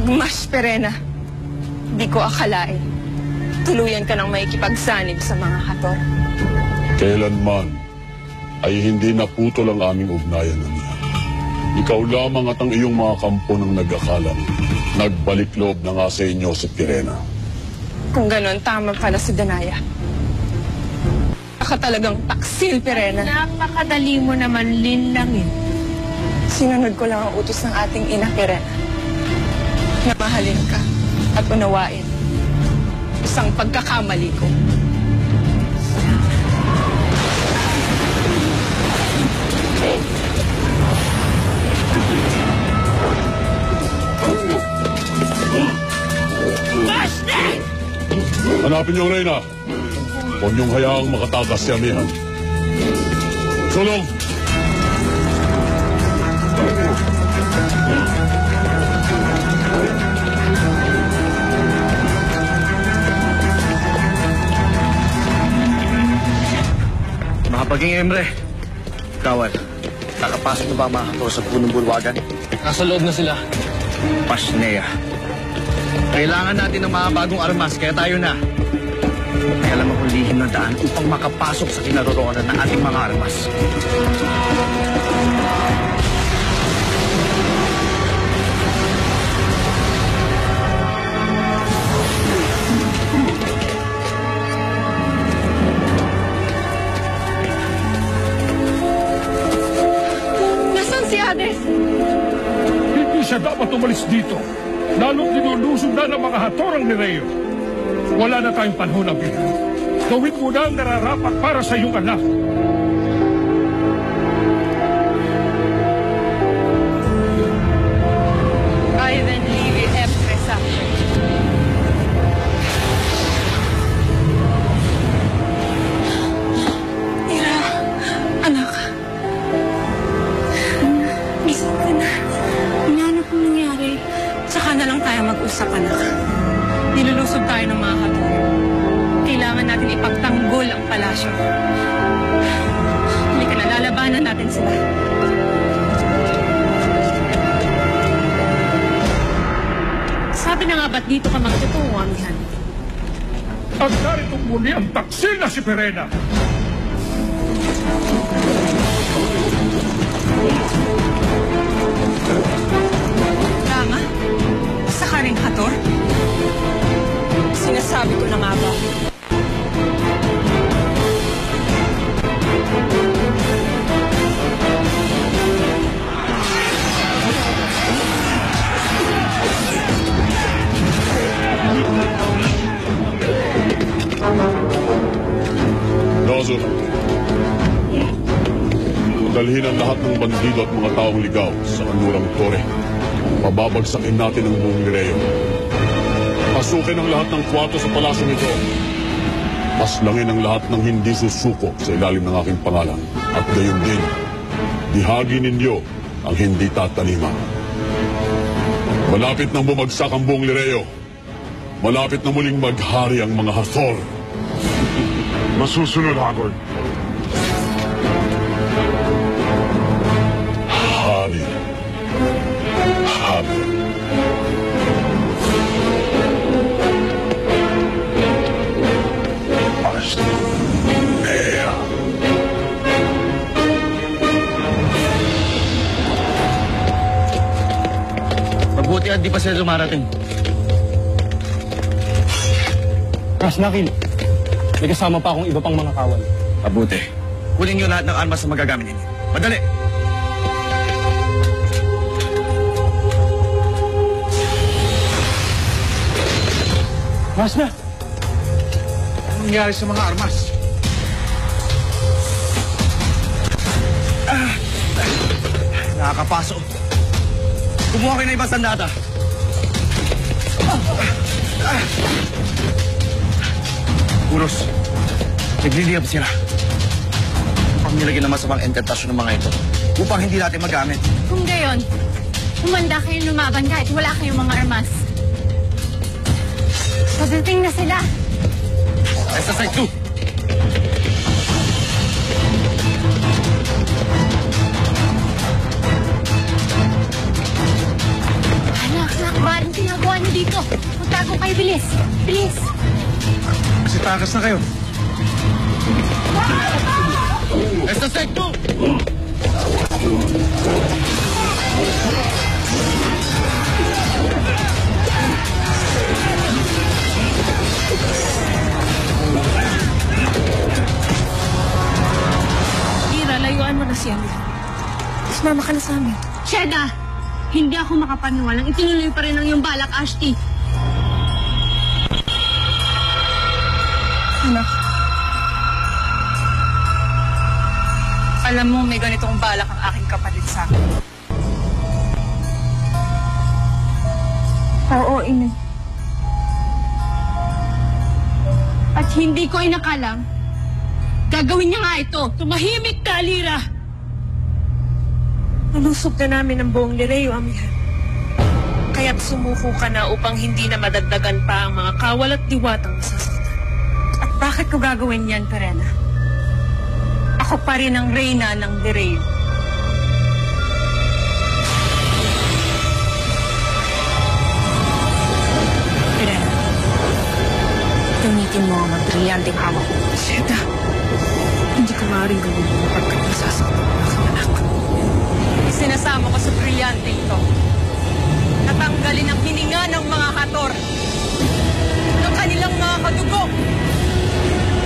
Mas, Perena, di ko akalain. Tuluyan ka nang maikipagsanib sa mga Hathor. Kailanman ay hindi naputol ang aming ugnayan na niya. Ikaw lamang at ang iyong mga kampo ng nag-akalang nagbalik loob na nga sa inyo si Pirena. Kung ganon, tama pala si Danaya. Baka talagang taksil, Pirena. Napakadali mo naman linlangin. Sinunod ko lang ang utos ng ating ina, Pirena. Na mahalin ka at unawain. Isang pagkakamali ko. Hanapin niyo ang Reyna. Huwag niyong hayaang makatakas si Amihan. Sulong! Paging Emre, Kawal, nakapasok na ba mga Hathor sa punong bulwagan? Nasa loob na sila. Pasnea. Kailangan natin ng mga bagong armas, kaya tayo na. Kaya alam akong lihim ng daan upang makapasok sa kinaroroonan ng ating mga armas. Hindi siya dapat umalis dito. Lalong nilulusog na ng mga Hathor ang Nireo. Wala na tayong panahon na bilang. Gawin mo na ang nararapat para sa iyong anak. I then leave you Empress after. Ira, anak. Gising ka na. Ano pong nangyari? Saka na lang tayo mag-usap, anak. Nilulusob tayo ng mga Hathor. Kailangan natin ipagtanggol ang palasyo. Halika na, lalabanan natin sila. Sabi na nga ba't dito ka magtutungo, Amihan? At narito muli ang taksil na si Pirena. Tama? Sa ka rin, Hathor? Sinasabi ko na nga ba? Nozo, dalhin ang lahat ng bandido at mga taong ligaw sa kanlurang tore. Pababagsakin natin ang buong Nireo. Pasukin ang lahat ng kwarto sa palasyong ito. Paslangin ang lahat ng hindi susuko sa ilalim ng aking pangalan. At gayon din, dihagi ninyo ang hindi tatalima. Malapit nang bumagsak ang buong Nireo. Malapit na muling maghari ang mga Hathor. Masusunod, Hagord. Hari. Hari. Pasnea. Mabuti at di pa sila dumarating. Rasnakil, may kasama pa akong iba pang mga kawal. Mabuti. Kunin niyo lahat ng armas na magagamit ninyo. Madali! Rasna! Anong nangyari sa mga armas? Nakakapasok. Kumuha kayo ng ibang sandata. Uros, nagliliyab sila. Upang nilagyan ng masamang enkantasyon ng mga ito. Upang hindi natin magamit. Kung gayon, humanda kayong lumaban kahit wala kayong mga armas. Pagdating na sila. Sa side 2. Anak, bakit ginagawa Magtago kayo, bilis! Bilis! Kasi takas na kayo. Esta secto! Ira, layuan mo na siya. Sumama ka na sa amin. Sheda! Hindi ako makapaniwalang itinuloy pa rin ang iyong balak, Ashti. Anak. Alam mo, may ganitong balak ang aking kapatid sa akin. Oo, Ina. At hindi ko inakalang gagawin niya nga ito. Tumahimik ka, Lira! Nalusog na namin ang buong Lireo, Amihan. Kaya't sumuko ka na upang hindi na madagdagan pa ang mga kawal at diwatang masasaktan. At bakit ko gagawin yan, Perena? Ako pa rin ang reyna ng Lireo. Perena, gamitin mo ang magbrilyanteng hawak mo. Sheda, Hindi ka maaaring gawin mo pagkat masasaktan ang aking anak. isinasama ko sa brilyante ito. Natanggalin ang hininga ng mga hator. Ng kanilang mga kadugo.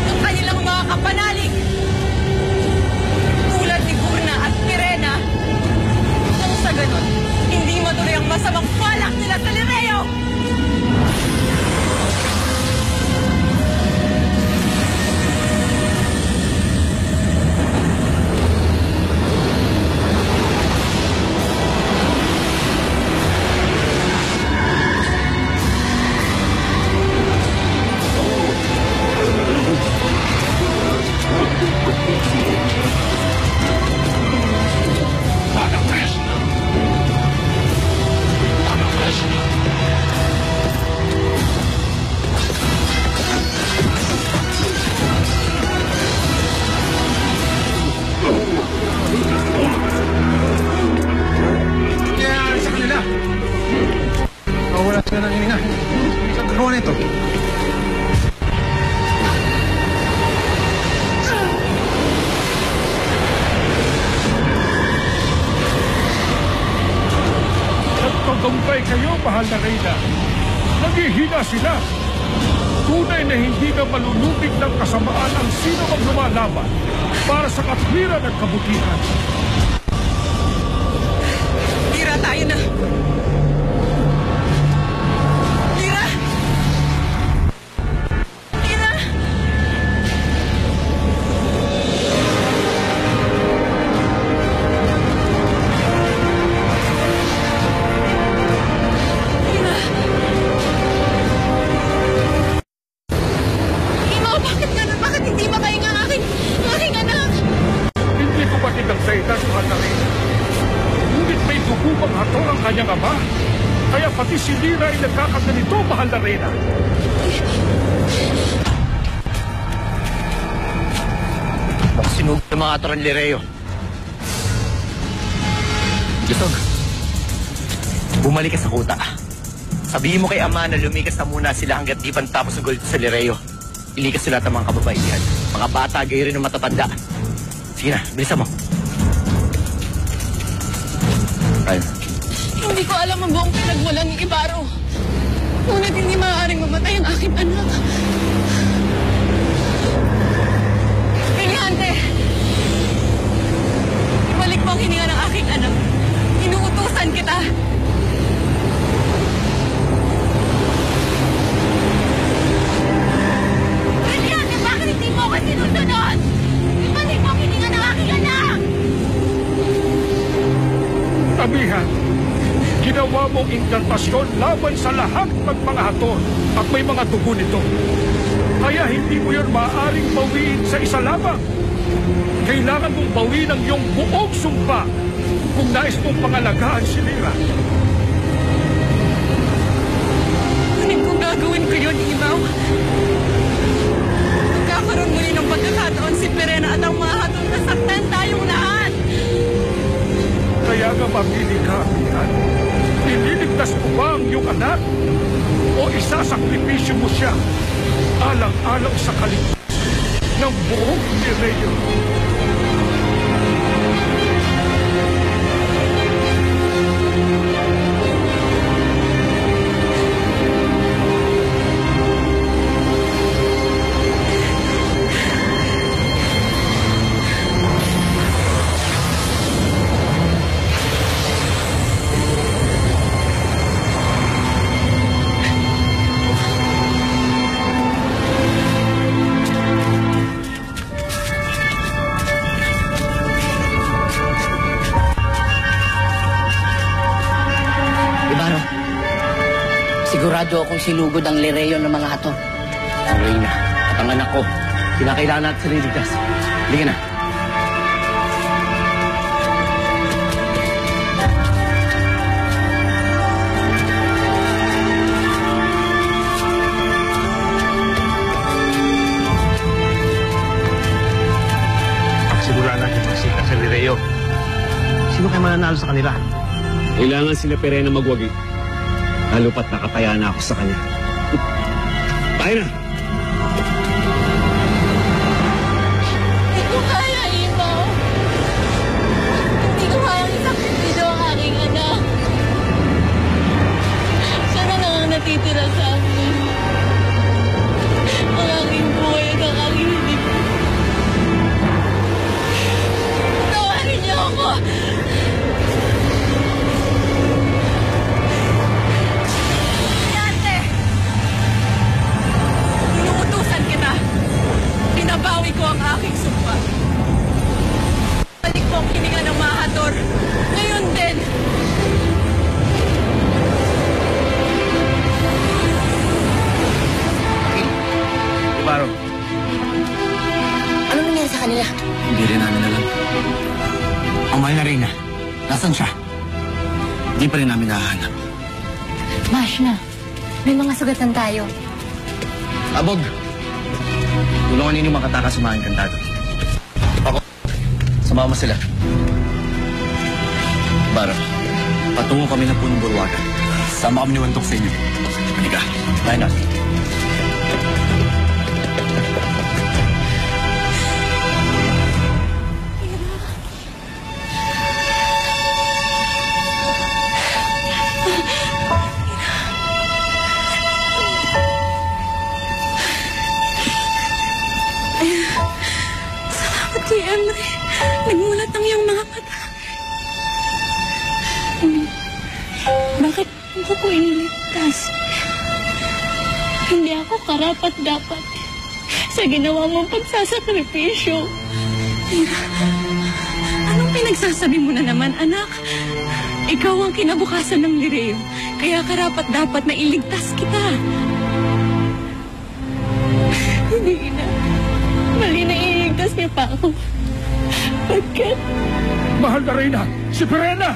Ng kanilang mga kapanalig. Tulad ni Gurna at Pirena. Nang sa ganon, hindi matuloy ang masamang balak nila sa Lireo! Kaya sa kanila. Mawala sila ng hininga. Isang gagawa nito. Nagtagumpay kayo, mahal na Reyna. Naghihina sila. Tunay na hindi na malulubig ng kasamaan ang sino mang lumalaban para sa katwiran at kabutihan. Lira, tayo na! Lira! Lira! Lira! Imo, bakit ganun? Bakit hindi makahinga ang aking anak? Hindi ko matigag sa edad, mahal na Reyna. Ngunit may dugubang hator ang kanyang ama. Kaya pati si Lira ay nagkakaganito, mahal na Reyna. Sinugo ng mga atoran Lireo. Gisog, bumalik ka sa kuta. Sabihin mo kay Ama na lumikas na muna sila hanggat di pa tapos ang gold sa Lireo. Ilikas sila ng mga kababaihan. Mga bata, gayo rin ng matatanda. Sige na, bilisan mo. Ayun. Hindi ko alam ang buong pinagmulan ni Ibaro. Ngunit hindi maaaring mamatay ang aking anak. Brilyante! Ibalik mo ang hininga ng aking anak. Inuutusan kita. Brilyante, bakit hindi mo ako sinusunod? Ibalik mo ang hininga ng aking anak! Amihan, ginawa mong inkantasyon laban sa lahat ng mga hator at may mga dugo nito. Kaya hindi mo yun maaaring bawiin sa isa lamang. Kailangan mong bawiin ang iyong buong sumpa kung nais mong pangalagaan si Lira. Ngunit kung gagawin ko yun, Imaw, magkakaroon muli ng pagkakataon si Perena at ang mga hatong nasaktan tayong lahat. Kaya nga mamili ka, Amihan. Ililigtas mo ba ang iyong anak? O o isasakripisyo mo siya alang-alang sa kaligtasan ng buong Lireo. Sigurado akong sinugod ang Lireo ng mga hator. Ang Reyna at ang anak ko, kinakailangan natin sa liligtas. Halika na. Pagsimula natin magsikat sa Lireo. Sino kayo mananalo sa kanila? Kailangan sila Perena magwagi. Lalo pat nakataya na ako sa kanya. Tayo na! Hindi ko kaya, Imaw. Hindi ko kayang isakripisyo ang aking anak. Siya na lang ang natitira sa akin. Ang aking buhay at ang aking hilig. Tawarin niyo ako! Inuutusan kita. Binabawi ko ang aking sumpa. Balik mo ang hininga ng mga hator. Ngayon din. Ibaro, Anong nangyari sa kanila? hindi rin namin alam. Ang mahal na Reyna, nasan siya? Hindi pa rin namin nahanap. Mashna, may mga sugatan tayo. Abog! Tulungan ninyo makatakas sa mga engkantado. Ako, sumama sila. Baro, patungo kami ng punong bulwagan. Sama kami ni Wantok sa inyo. Halika, tayo na. Salamat kay Emre. Nagmulat ang iyong mga mata. Bakit mo ko iniligtas? Hindi ako karapat-dapat sa ginawa mong pagsasakripisyo. Anong pinagsasabi mo na naman, anak? Ikaw ang kinabukasan ng Lireo. Kaya karapat dapat na iligtas kita. Hindi na. Mali na iligtas niya pa ako. Pagkat Mahal na Reyna, si Perena!